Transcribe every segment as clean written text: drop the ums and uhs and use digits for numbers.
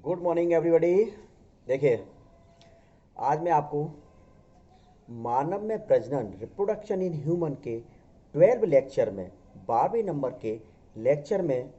Good morning everybody. देखिए, आज मैं आपको मानव में प्रजनन रिप्रोडक्शन इन ह्यूमन के 12 लेक्चर में 12वें नंबर के लेक्चर में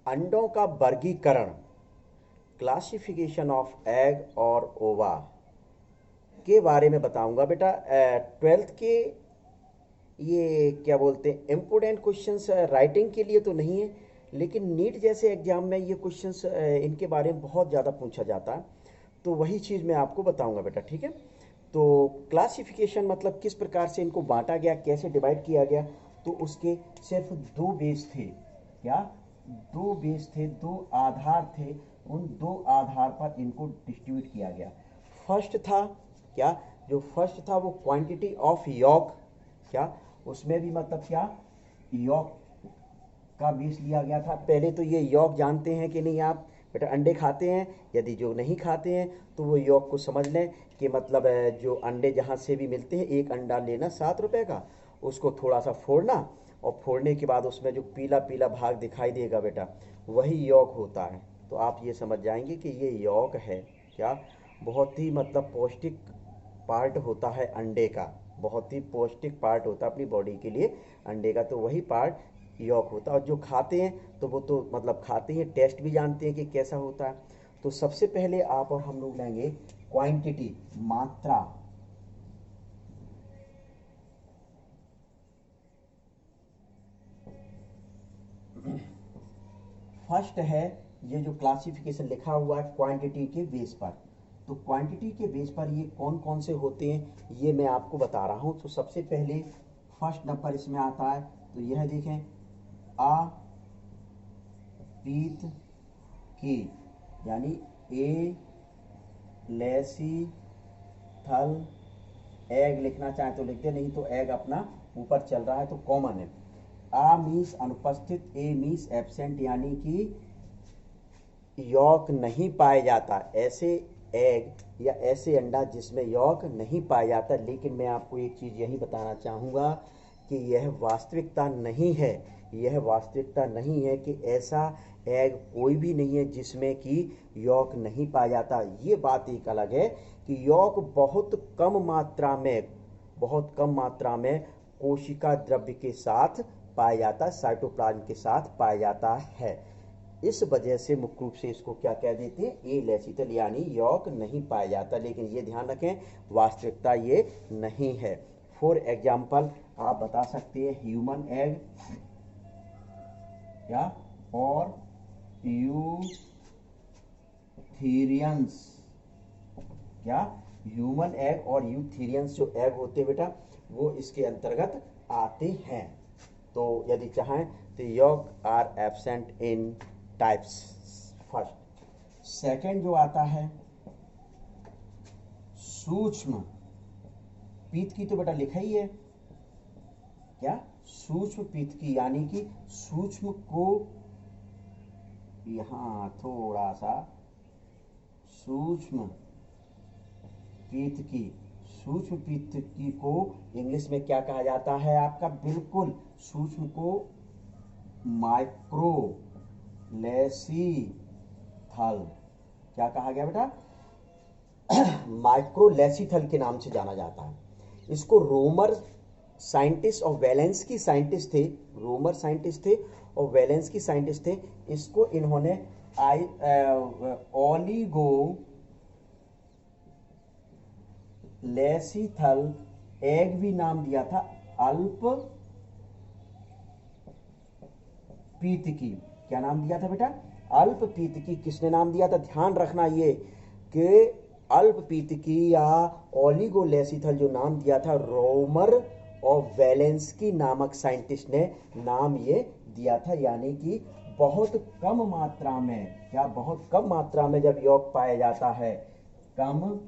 अंडों का वर्गीकरण, क्लासिफिकेशन ऑफ एग और ओवा के बारे में बताऊंगा। बेटा 12th के ये क्या बोलते हैं इम्पोर्टेंट क्वेश्चंस राइटिंग के लिए तो नहीं है, लेकिन नीट जैसे एग्जाम में ये क्वेश्चंस इनके बारे में बहुत ज़्यादा पूछा जाता है, तो वही चीज़ मैं आपको बताऊंगा बेटा। ठीक है, तो क्लासिफिकेशन मतलब किस प्रकार से इनको बांटा गया, कैसे डिवाइड किया गया, तो उसके सिर्फ दो बेस थे। क्या? दो बेस थे, दो आधार थे। उन दो आधार पर इनको डिस्ट्रीब्यूट किया गया। फर्स्ट था क्या, जो फर्स्ट था वो क्वांटिटी ऑफ यॉक। क्या उसमें भी मतलब क्या, यॉक का बेस लिया गया था। पहले तो ये यॉक जानते हैं कि नहीं आप बेटा? अंडे खाते हैं? यदि जो नहीं खाते हैं तो वो यॉक को समझ लें कि मतलब जो अंडे जहाँ से भी मिलते हैं, एक अंडा लेना 7 रुपए का, उसको थोड़ा सा फोड़ना, और फोड़ने के बाद उसमें जो पीला पीला भाग दिखाई देगा बेटा, वही यॉक होता है। तो आप ये समझ जाएंगे कि ये यॉक है। क्या? बहुत ही मतलब पौष्टिक पार्ट होता है अंडे का, बहुत ही पौष्टिक पार्ट होता है अपनी बॉडी के लिए अंडे का, तो वही पार्ट यॉक होता है। और जो खाते हैं तो वो तो मतलब खाते हैं, टेस्ट भी जानते हैं कि कैसा होता है। तो सबसे पहले आप और हम लोग लेंगे क्वांटिटी, मात्रा। फर्स्ट है ये जो क्लासिफिकेशन लिखा हुआ है क्वांटिटी के बेस पर। तो क्वांटिटी के बेस पर ये कौन कौन से होते हैं ये मैं आपको बता रहा हूं। तो सबसे पहले फर्स्ट नंबर इसमें आता है, तो यह देखें, आ पीत की, यानी ए लेसी थल एग लिखना चाहे तो लिख दे, नहीं तो एग अपना ऊपर चल रहा है तो कॉमन है। आ मीन्स अनुपस्थित, ए मीन्स एब्सेंट, यानी कि यॉक नहीं पाया जाता। ऐसे एग या ऐसे अंडा जिसमें यॉक नहीं पाया जाता। लेकिन मैं आपको एक चीज़ यही बताना चाहूँगा कि यह वास्तविकता नहीं है। यह वास्तविकता नहीं है कि ऐसा एग कोई भी नहीं है जिसमें कि यॉक नहीं पाया जाता। ये बात एक अलग है कि यॉक बहुत कम मात्रा में, बहुत कम मात्रा में कोशिका द्रव्य के साथ पाया जाता है, साइटोप्लाज्म के साथ पाया जाता है। इस वजह से मुख्य रूप से इसको क्या कह देते हैं, ए लेसिथल, यानी यॉक नहीं पाया जाता। लेकिन ये ध्यान रखें, वास्तविकता ये नहीं है। फॉर एग्जाम्पल आप बता सकते हैं ह्यूमन एग, क्या, और यूथेरियंस। क्या? ह्यूमन एग और यूथेरियंस जो एग होते हैं बेटा, वो इसके अंतर्गत आते हैं। तो यदि चाहें तो yolk are absent in types first. Second जो आता है सूक्ष्म पीत की, तो बेटा लिखा ही है क्या, सूक्ष्म पीत की, यानी कि सूक्ष्म को यहां थोड़ा सा सूक्ष्म पीत की, सूक्ष्म पीत की को इंग्लिश में क्या कहा जाता है आपका, बिल्कुल सूक्ष्म को माइक्रो लेसीथल, क्या कहा गया बेटा, माइक्रोलेसिथल के नाम से जाना जाता है। इसको रोमर साइंटिस्ट और वैलेंस की साइंटिस्ट थे, रोमर साइंटिस्ट थे और वैलेंस की साइंटिस्ट थे। इसको इन्होंने ओलिगो लेसिथल एग भी नाम दिया था, अल्प पीतकी। क्या नाम दिया था बेटा, अल्प पीतकी। किसने नाम दिया था, ध्यान रखना ये कि अल्प पीतकी या ओलिगोलेसिथल जो नाम दिया था, रोमर और वेलेंस्की नामक साइंटिस्ट ने नाम ये दिया था। यानी कि बहुत कम मात्रा में, या बहुत कम मात्रा में जब यॉक पाया जाता है, कम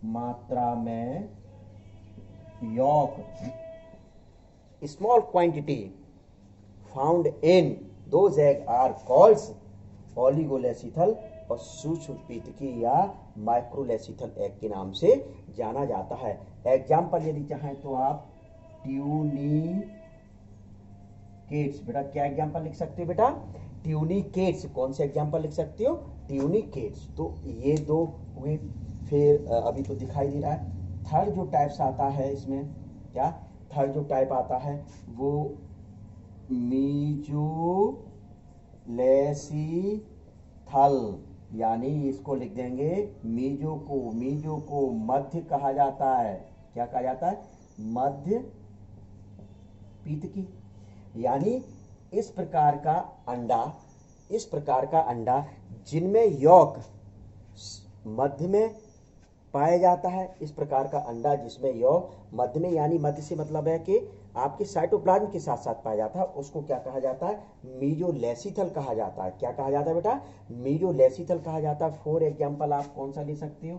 मात्रा में yolk, small quantity found in those egg are called oligolecithal, और सूक्ष्म पीतकी या माइक्रोलेसिथल एग के नाम से जाना जाता है। एग्जाम्पल यदि चाहें तो आप ट्यूनिकेट्स, बेटा क्या एग्जाम्पल लिख सकते हैं बेटा, ट्यूनिकेट्स, कौन से एग्जाम्पल लिख सकते हो, ट्यूनिकेट्स। तो ये दो हुए। फिर अभी तो दिखाई दे रहा है। थर्ड जो टाइप्स आता है इसमें, क्या थर्ड जो टाइप आता है वो मीजोलेसीथल, यानी इसको लिख देंगे मीजो को मध्य कहा जाता है। क्या कहा जाता है, मध्य पीतकी। यानी इस प्रकार का अंडा जिनमें यॉक मध्य में पाया जाता है, इस प्रकार का अंडा जिसमें यॉक मध्य में, यानी मध्य से मतलब है कि आपके साइटोप्लाज्म के साथ साथ पाया जाता है, उसको क्या कहा जाता है, मीजोलेसीथल कहा जाता है। क्या कहा जाता है बेटा, मीजोलेसीथल कहा जाता है। फॉर एग्जांपल आप कौन सा ले सकते हो,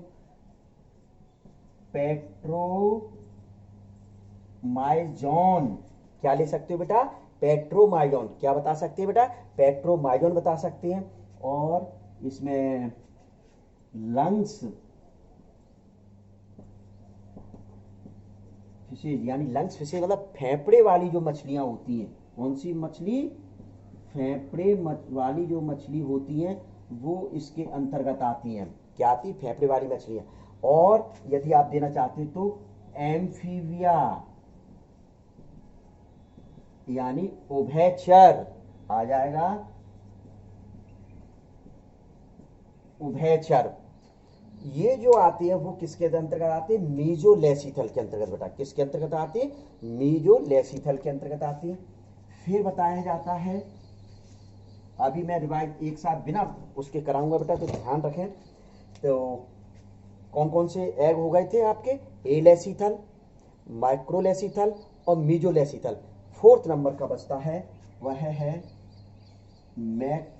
पेट्रोमाइजोन। क्या ले सकते हो बेटा, पेट्रोमाइजोन। क्या बता सकते हैं बेटा, पेट्रोमाइजोन बता सकते हैं। और इसमें लंग्स फिशेज, यानी लंग्स फिशेज मतलब फेफड़े वाली जो मछलियां होती हैं, कौन सी मछली, फेफड़े वाली जो मछली होती हैं वो इसके अंतर्गत आती हैं। क्या आती, फेफड़े वाली मछलियां। और यदि आप देना चाहते तो एम्फीबिया, यानी उभयचर आ जाएगा, उभयचर। ये जो आती है वो किसके अंतर्गत आती है, मीजोलेसीथल के अंतर्गत बेटा। किसके अंतर्गत आती है, मीजोलेसीथल के अंतर्गत आती है। फिर बताया जाता है, अभी मैं रिवाइज एक साथ बिना उसके कराऊंगा बेटा, तो ध्यान रखें। तो कौन कौन से एग हो गए थे आपके, एलेसीथल, माइक्रोलेसीथल और मीजोलेसीथल। फोर्थ नंबर का बचता है वह है मैक्रोलेसीथल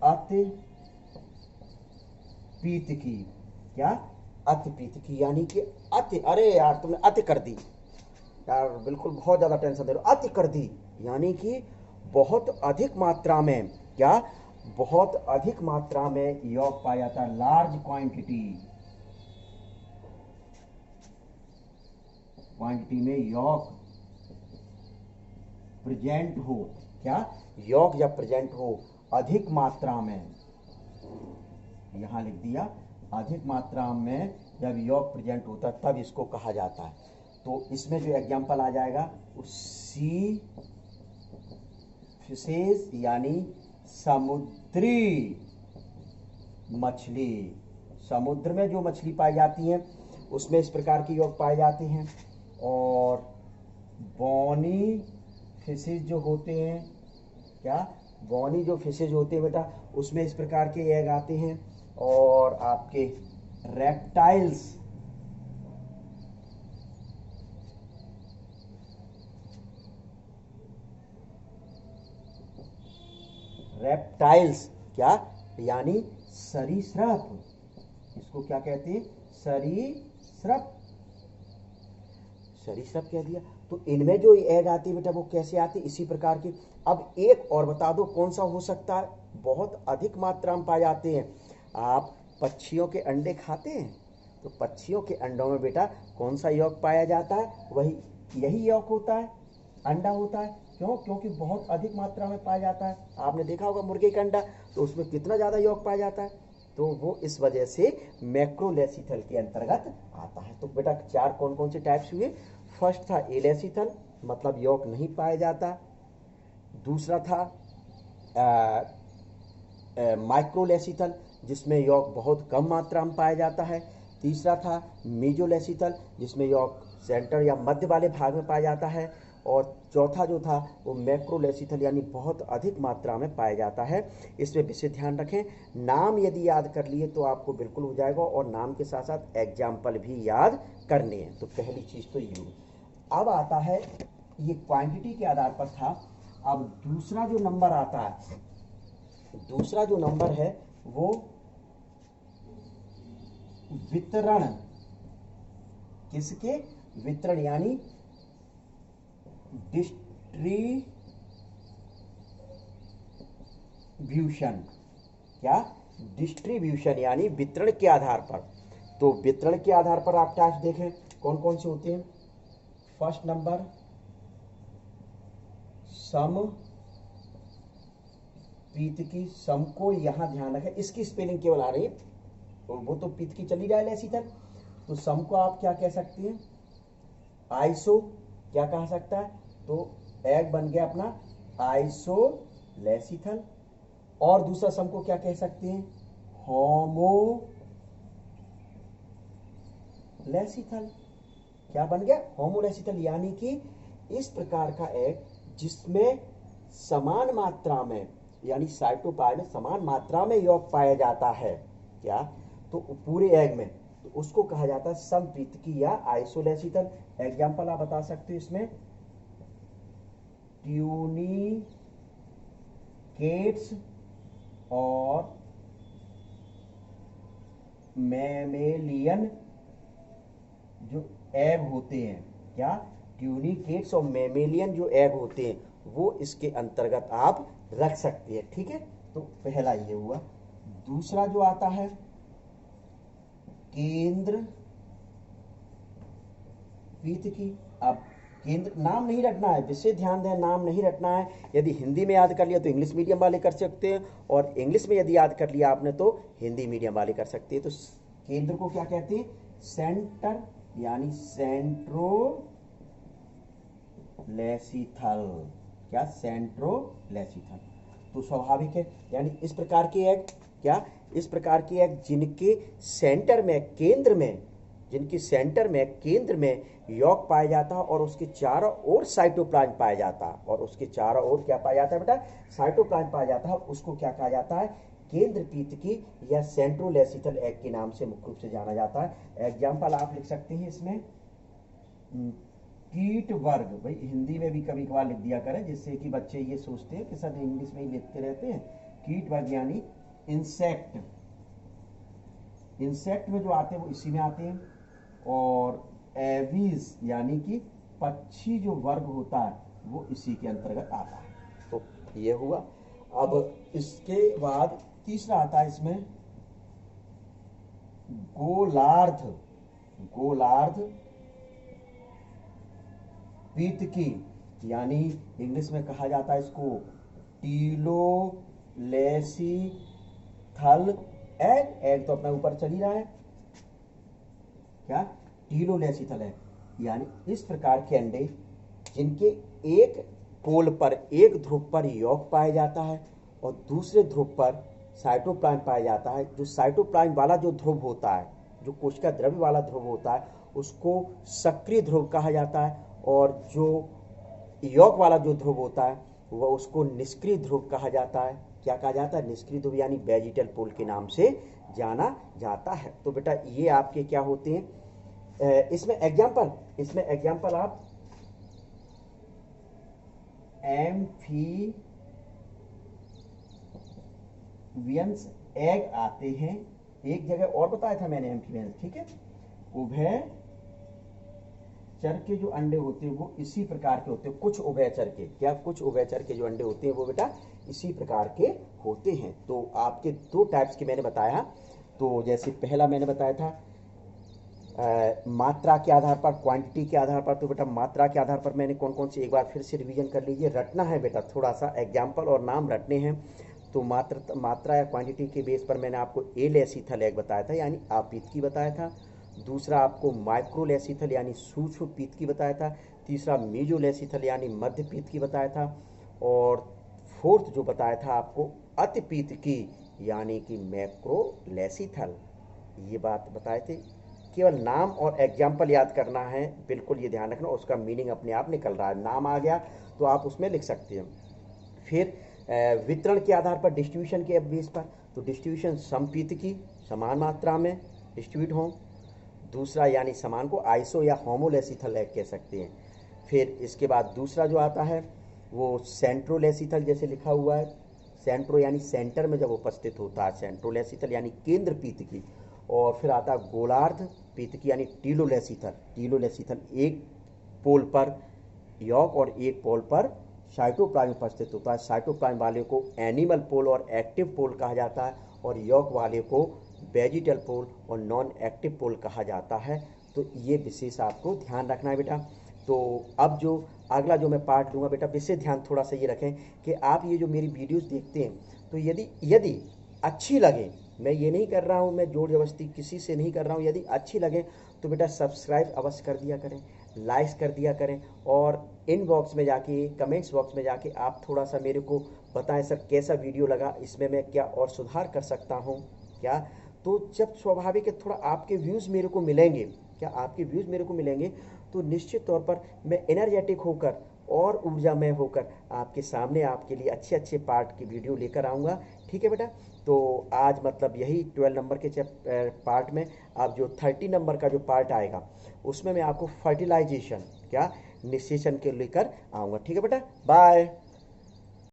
अति पीतकी। क्या, अति पीतकी, यानी कि अति, अरे यार तुमने अति कर दी यार, बिल्कुल बहुत ज्यादा टेंशन दे रहे हो, अति कर दी। यानी कि बहुत अधिक मात्रा में, क्या, बहुत अधिक मात्रा में यौग पाया जाता है, लार्ज क्वांटिटी में यौग प्रेजेंट हो। क्या, यौग जब प्रेजेंट हो अधिक मात्रा में, यहां लिख दिया, अधिक मात्रा में जब यौग प्रेजेंट होता है तब इसको कहा जाता है। तो इसमें जो एग्जाम्पल आ जाएगा सी फिशेज, यानी समुद्री मछली। समुद्र में जो मछली पाई जाती हैं उसमें इस प्रकार की यौग पाए जाते हैं। और बोनी फिशेज जो होते हैं, क्या, बोनी जो फिशेज होते हैं बेटा, उसमें इस प्रकार के एग आते हैं। और आपके रेप्टाइल्स, क्या, यानी सरीसृप, इसको क्या कहते हैं, सरीसृप, सरीसृप कह दिया। तो इनमें जो एग आती है बेटा वो कैसे आती है, इसी प्रकार की। अब एक और बता दो कौन सा हो सकता है, बहुत अधिक मात्रा में पाए जाते हैं। आप पक्षियों के अंडे खाते हैं, तो पक्षियों के अंडों में बेटा कौन सा यौग पाया जाता है, वही यही यौग होता है, अंडा होता है। क्यों, क्योंकि बहुत अधिक मात्रा में पाया जाता है। आपने देखा होगा मुर्गे का अंडा, तो उसमें कितना ज़्यादा यौग पाया जाता है, तो वो इस वजह से मैक्रोलेसीथल के अंतर्गत आता है। तो बेटा चार कौन कौन से टाइप्स हुए, फर्स्ट था एलेसीथल, मतलब यौग नहीं पाया जाता। दूसरा था माइक्रोलेसीथल, जिसमें यौग बहुत कम मात्रा में पाया जाता है। तीसरा था मीजोलेसीथल, जिसमें यौग सेंटर या मध्य वाले भाग में पाया जाता है। और चौथा जो था वो मैक्रोलेसीथल, यानी बहुत अधिक मात्रा में पाया जाता है। इसमें विशेष ध्यान रखें, नाम यदि याद कर लिए तो आपको बिल्कुल हो जाएगा, और नाम के साथ साथ एग्जाम्पल भी याद करने हैं। तो पहली चीज़ तो ये। अब आता है, ये क्वांटिटी के आधार पर था। अब दूसरा जो नंबर आता है, दूसरा जो नंबर है वो वितरण, किसके, वितरण, यानी डिस्ट्रीब्यूशन। क्या, डिस्ट्रीब्यूशन, यानी वितरण के आधार पर। तो वितरण के आधार पर आप टाइप्स देखें कौन कौन से होते हैं, फर्स्ट नंबर सम पीतकी, सम को यहां ध्यान रखें, इसकी स्पेलिंग केवल आ रही है, वो तो पीतकी चली रहा है ऐसी तक, तो सम को आप क्या कह सकते हैं, आइसो क्या कहा सकता है, तो एग बन गया अपना आइसोलेसिथल। और दूसरा सम को क्या कह सकते हैं, होमोलेसिथल। क्या बन गया, होमोलेसिथल, यानी कि इस प्रकार का एग जिसमें समान मात्रा में, यानी साइटोप्लाज्म में समान मात्रा में यौग पाया जाता है, क्या, तो पूरे एग में, तो उसको कहा जाता है समपीतकी या आइसोलेसिथल। एग्जांपल आप बता सकते हो इसमें, ट्यूनिकेट्स और मैमेलियन जो एग होते हैं, क्या, ट्यूनिकेट्स और मैमेलियन जो एग होते हैं वो इसके अंतर्गत आप रख सकते हैं। ठीक है, तो पहला ये हुआ। दूसरा जो आता है केंद्र पीतकी। अब केंद्र नाम नहीं रखना है, विशेष ध्यान दें, नाम नहीं रखना है। यदि हिंदी में याद कर लिया तो इंग्लिश मीडियम वाले कर सकते हैं, और इंग्लिश में यदि याद कर लिया आपने तो हिंदी मीडियम वाले कर सकते हैं। तो केंद्र को क्या कहते हैं, सेंटर, यानी सेंट्रोलेसिथल, क्या, सेंट्रोलेसिथल। तो स्वाभाविक है, यानी इस प्रकार के एग, क्या, इस प्रकार के एग जिनके सेंटर में, केंद्र में, जिनकी सेंटर में, केंद्र में यौग पाया जाता है और उसके चारों ओर साइटोप्लाज्म पाया जाता है, और उसके चारों ओर क्या पाया जाता है बेटा, साइटोप्लाज्म पाया जाता है, उसको क्या कहा जाता है, केंद्र पीतकी या सेंट्रोलेसिथल एग के नाम से मुख्य रूप से जाना जाता है। एग्जाम्पल आप लिख सकते हैं इसमें, कीट वर्ग, भाई हिंदी में भी कभी कभार लिख दिया करें, जिससे कि बच्चे ये सोचते हैं कि सब इंग्लिश में ही लिखते रहते हैं। कीट वर्ग यानी इंसेक्ट, इंसेक्ट में जो आते हैं वो इसी में आते हैं। और एवीज यानी कि पक्षी जो वर्ग होता है वो इसी के अंतर्गत आता है। तो ये हुआ। अब इसके बाद तीसरा आता है इसमें गोलार्ध, गोलार्ध पीतकी, यानी इंग्लिश में कहा जाता है इसको टीलोलेसिथल एग। एग तो अपना ऊपर चल ही रहा है, क्या, टीलोलेसिथल एग, यानी इस प्रकार के अंडे जिनके एक पोल पर, एक ध्रुव पर यौग पाया जाता है और दूसरे ध्रुव पर साइटोप्लाज्म पाया जाता है। जो साइटोप्लाज्म वाला जो ध्रुव होता है, जो कोशिका द्रव्य वाला ध्रुव होता है, उसको सक्रिय ध्रुव कहा जाता है, और जो यौग वाला जो ध्रुव होता है वह उसको निष्क्रिय ध्रुव कहा जाता है। क्या कहा जाता है, निष्क्रिय ध्रुव, यानी वेजिटल पोल के नाम से जाना जाता है। तो बेटा ये आपके क्या होते हैं, इसमें एग्जाम्पल आप एम्फीबियंस एग आते हैं, एक जगह और बताया था मैंने एम्फीबियंस, ठीक है। उभयचर के जो अंडे होते हैं वो इसी प्रकार के होते हैं, कुछ उभयचर के, क्या, कुछ उभयचर के जो अंडे होते हैं वो बेटा इसी प्रकार के होते हैं। तो आपके दो टाइप्स के मैंने बताया। तो जैसे पहला मैंने बताया था मात्रा के आधार पर, क्वांटिटी के आधार पर। तो बेटा मात्रा के आधार पर मैंने कौन कौन सी, एक बार फिर से रिवीजन कर लीजिए, रटना है बेटा, थोड़ा सा एग्जाम्पल और नाम रटने हैं। तो मात्रा या क्वांटिटी के बेस पर मैंने आपको एलेसिथल एग बताया था, यानी आपीतकी बताया था। दूसरा आपको माइक्रोलेसिथल यानी सूक्ष्म पीतकी बताया था। तीसरा मेजोलेसिथल यानी मध्य पीतकी बताया था। और फोर्थ जो बताया था आपको अति पीतकी यानी कि मैक्रोलेसिथल, ये बात बताए थे। केवल नाम और एग्जाम्पल याद करना है, बिल्कुल ये ध्यान रखना, उसका मीनिंग अपने आप निकल रहा है। नाम आ गया तो आप उसमें लिख सकते हैं। फिर वितरण के आधार पर, डिस्ट्रीब्यूशन के बेस पर, तो डिस्ट्रीब्यूशन समपीतकी, समान मात्रा में डिस्ट्रीब्यूट हों। दूसरा यानी समान को आइसो या होमोलेसिथल एग कह सकते हैं। फिर इसके बाद दूसरा जो आता है वो सेंट्रोलेसिथल, जैसे लिखा हुआ है, सेंट्रो यानी सेंटर में जब उपस्थित होता है, सेंट्रोलेसिथल यानी केंद्र पीतकी। और फिर आता है गोलार्ध पीतकी यानी टीलोलेसिथल, टीलोलेसिथल एक पोल पर यौग और एक पोल पर साइटोप्लाज्म उपस्थित होता है। साइटोप्लाज्म वाले को एनिमल पोल और एक्टिव पोल कहा जाता है, और यौग वाले को वेजिटल पोल और नॉन एक्टिव पोल कहा जाता है। तो ये विशेष आपको ध्यान रखना है बेटा। तो अब जो अगला जो मैं पार्ट दूंगा बेटा, विशेष ध्यान थोड़ा सा ये रखें कि आप ये जो मेरी वीडियोस देखते हैं तो यदि यदि अच्छी लगे, मैं ये नहीं कर रहा हूँ, मैं जोर जबरदस्ती किसी से नहीं कर रहा हूँ, यदि अच्छी लगे तो बेटा सब्सक्राइब अवश्य कर दिया करें, लाइक्स कर दिया करें, और इनबॉक्स में जाके, कमेंट्स बॉक्स में जाके आप थोड़ा सा मेरे को बताएं सर कैसा वीडियो लगा, इसमें मैं क्या और सुधार कर सकता हूँ क्या। तो जब स्वाभाविक है थोड़ा आपके व्यूज़ मेरे को मिलेंगे, क्या आपके व्यूज़ मेरे को मिलेंगे, तो निश्चित तौर पर मैं एनर्जेटिक होकर और ऊर्जामय होकर आपके सामने आपके लिए अच्छे अच्छे पार्ट की वीडियो लेकर आऊँगा। ठीक है बेटा, तो आज मतलब यही 12 नंबर के पार्ट में अब जो 30 नंबर का जो पार्ट आएगा उसमें मैं आपको फर्टिलाइजेशन क्या निषेचन के लेकर आऊँगा। ठीक है बेटा, बाय।